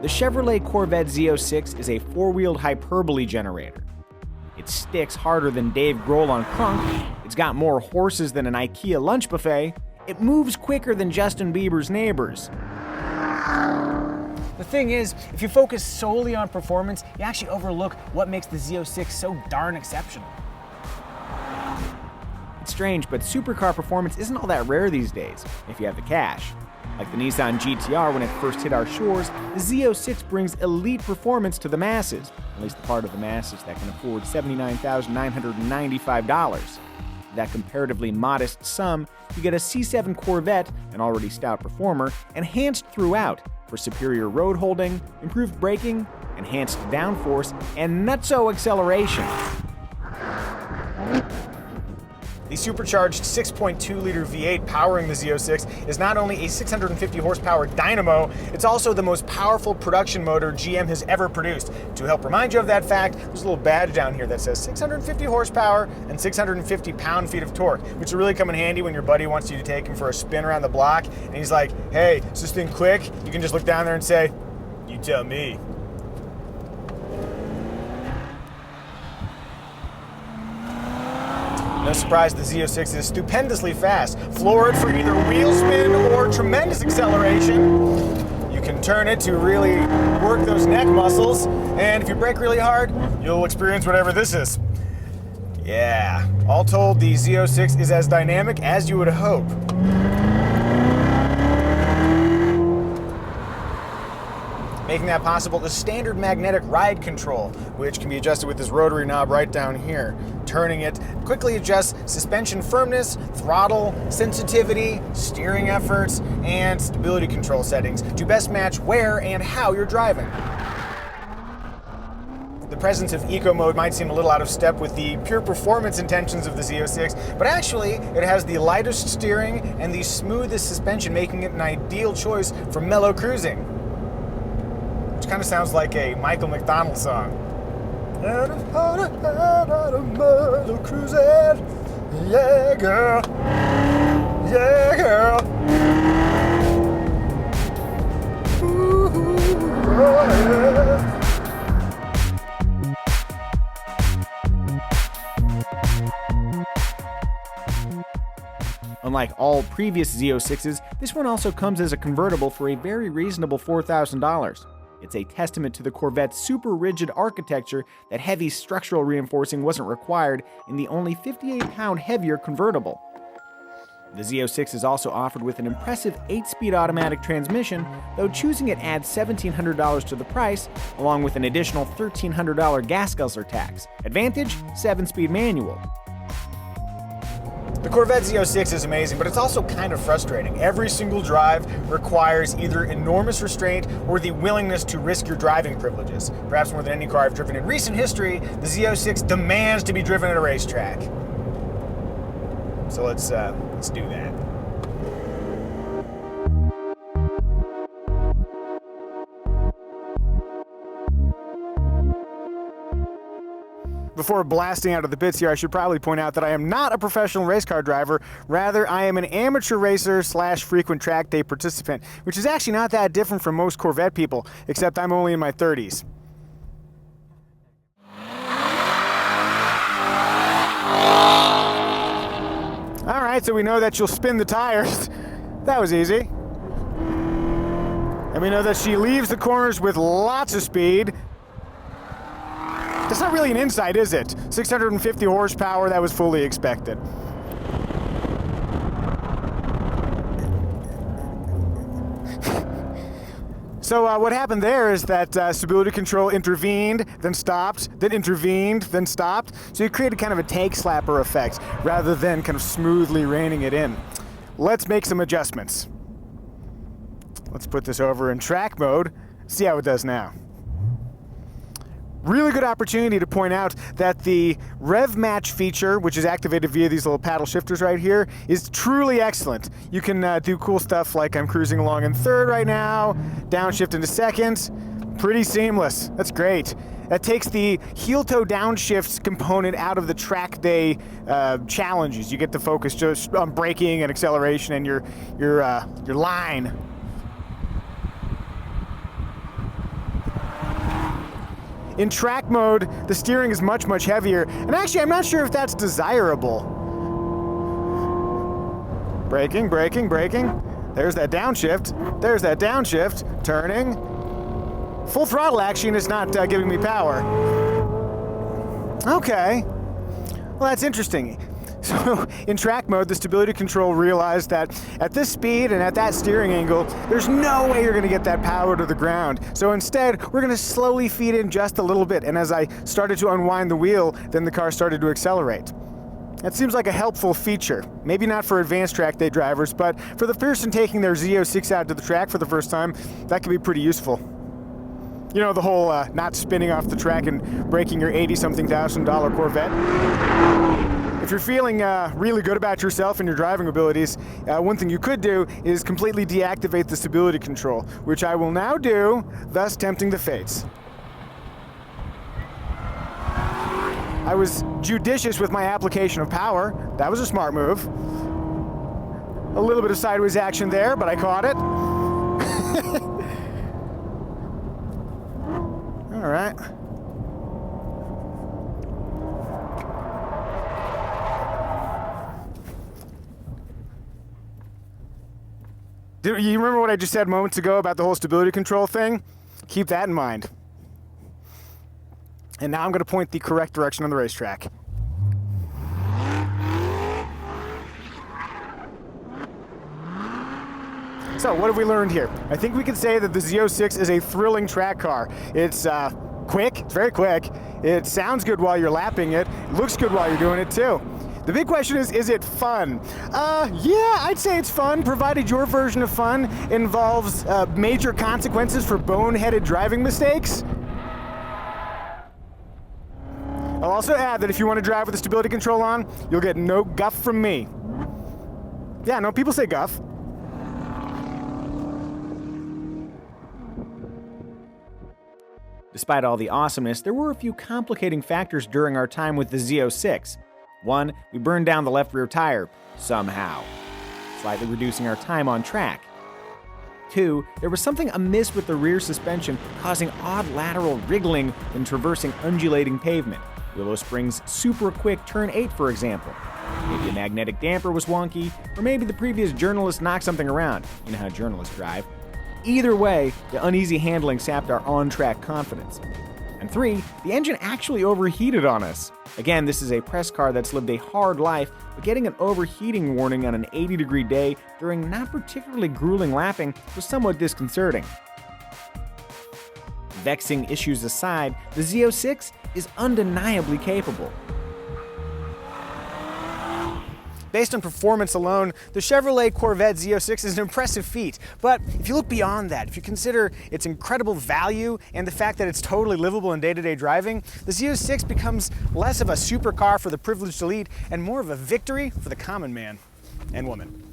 The Chevrolet Corvette Z06 is a four-wheeled hyperbole generator. It sticks harder than Dave Grohl on Crunk, it's got more horses than an IKEA lunch buffet, it moves quicker than Justin Bieber's neighbors. The thing is, if you focus solely on performance, you actually overlook what makes the Z06 so darn exceptional. It's strange, but supercar performance isn't all that rare these days, if you have the cash. Like the Nissan GTR when it first hit our shores, the Z06 brings elite performance to the masses, at least the part of the masses that can afford $79,995. For that comparatively modest sum, you get a C7 Corvette, an already stout performer, enhanced throughout for superior road holding, improved braking, enhanced downforce, and nutso acceleration. The supercharged 6.2-liter V8 powering the Z06 is not only a 650 horsepower dynamo, it's also the most powerful production motor GM has ever produced. To help remind you of that fact, there's a little badge down here that says 650 horsepower and 650 pound-feet of torque, which will really come in handy when your buddy wants you to take him for a spin around the block, and he's like, hey, is this thing quick? You can just look down there and say, you tell me. No surprise, the Z06 is stupendously fast, floored for either wheel spin or tremendous acceleration. You can turn it to really work those neck muscles, and if you brake really hard, you'll experience whatever this is. Yeah, all told, the Z06 is as dynamic as you would hope. Making that possible is standard magnetic ride control, which can be adjusted with this rotary knob right down here. Turning it quickly adjusts suspension firmness, throttle, sensitivity, steering efforts, and stability control settings to best match where and how you're driving. The presence of eco mode might seem a little out of step with the pure performance intentions of the Z06, but actually it has the lightest steering and the smoothest suspension, making it an ideal choice for mellow cruising. Which kind of sounds like a Michael McDonald song. Cruising, yeah girl, yeah girl. Ooh, oh, yeah. Unlike all previous Z06s, this one also comes as a convertible for a very reasonable $4,000. It's a testament to the Corvette's super rigid architecture that heavy structural reinforcing wasn't required in the only 58-pound heavier convertible. The Z06 is also offered with an impressive 8-speed automatic transmission, though choosing it adds $1,700 to the price, along with an additional $1,300 gas guzzler tax. Advantage, 7-speed manual. The Corvette Z06 is amazing, but it's also kind of frustrating. Every single drive requires either enormous restraint or the willingness to risk your driving privileges. Perhaps more than any car I've driven in recent history, the Z06 demands to be driven at a racetrack. So let's do that. Before blasting out of the pits here, I should probably point out that I am not a professional race car driver. Rather, I am an amateur racer / frequent track day participant, which is actually not that different from most Corvette people, except I'm only in my 30s. All right, so we know that she'll spin the tires. That was easy. And we know that she leaves the corners with lots of speed. That's not really an insight, is it? 650 horsepower, that was fully expected. So what happened there is that stability control intervened, then stopped, then intervened, then stopped. So you created kind of a tank slapper effect rather than kind of smoothly reining it in. Let's make some adjustments. Let's put this over in track mode, see how it does now. Really good opportunity to point out that the rev match feature, which is activated via these little paddle shifters right here, is truly excellent. You can do cool stuff like I'm cruising along in third right now, downshift into second. Pretty seamless. That's great. That takes the heel-toe downshifts component out of the track day challenges. You get to focus just on braking and acceleration and your line. In track mode, the steering is much, much heavier, and actually I'm not sure if that's desirable. Braking, braking, braking. There's that downshift. There's that downshift. Turning. Full throttle action is not giving me power. Okay. Well, that's interesting. So in track mode, the stability control realized that at this speed and at that steering angle, there's no way you're going to get that power to the ground. So instead, we're going to slowly feed in just a little bit. And as I started to unwind the wheel, then the car started to accelerate. That seems like a helpful feature. Maybe not for advanced track day drivers, but for the person taking their Z06 out to the track for the first time, that could be pretty useful. You know, the whole not spinning off the track and breaking your $80-something thousand Corvette. If you're feeling really good about yourself and your driving abilities, one thing you could do is completely deactivate the stability control, which I will now do, thus tempting the fates. I was judicious with my application of power. That was a smart move. A little bit of sideways action there, but I caught it. All right. You remember what I just said moments ago about the whole stability control thing? Keep that in mind. And now I'm going to point the correct direction on the racetrack. So, what have we learned here? I think we can say that the Z06 is a thrilling track car. It's quick, it's very quick. It sounds good while you're lapping it. It looks good while you're doing it too. The big question is it fun? Yeah, I'd say it's fun, provided your version of fun involves major consequences for boneheaded driving mistakes. I'll also add that if you want to drive with the stability control on, you'll get no guff from me. Yeah, no, people say guff. Despite all the awesomeness, there were a few complicating factors during our time with the Z06. One, we burned down the left rear tire, somehow, slightly reducing our time on track. Two, there was something amiss with the rear suspension, causing odd lateral wriggling when traversing undulating pavement. Willow Springs' super quick turn 8, for example. Maybe a magnetic damper was wonky, or maybe the previous journalist knocked something around. You know how journalists drive. Either way, the uneasy handling sapped our on-track confidence. And three, the engine actually overheated on us. Again, this is a press car that's lived a hard life, but getting an overheating warning on an 80-degree day during not particularly grueling lapping was somewhat disconcerting. Vexing issues aside, the Z06 is undeniably capable. Based on performance alone, the Chevrolet Corvette Z06 is an impressive feat. But if you look beyond that, if you consider its incredible value and the fact that it's totally livable in day-to-day driving, the Z06 becomes less of a supercar for the privileged elite and more of a victory for the common man and woman.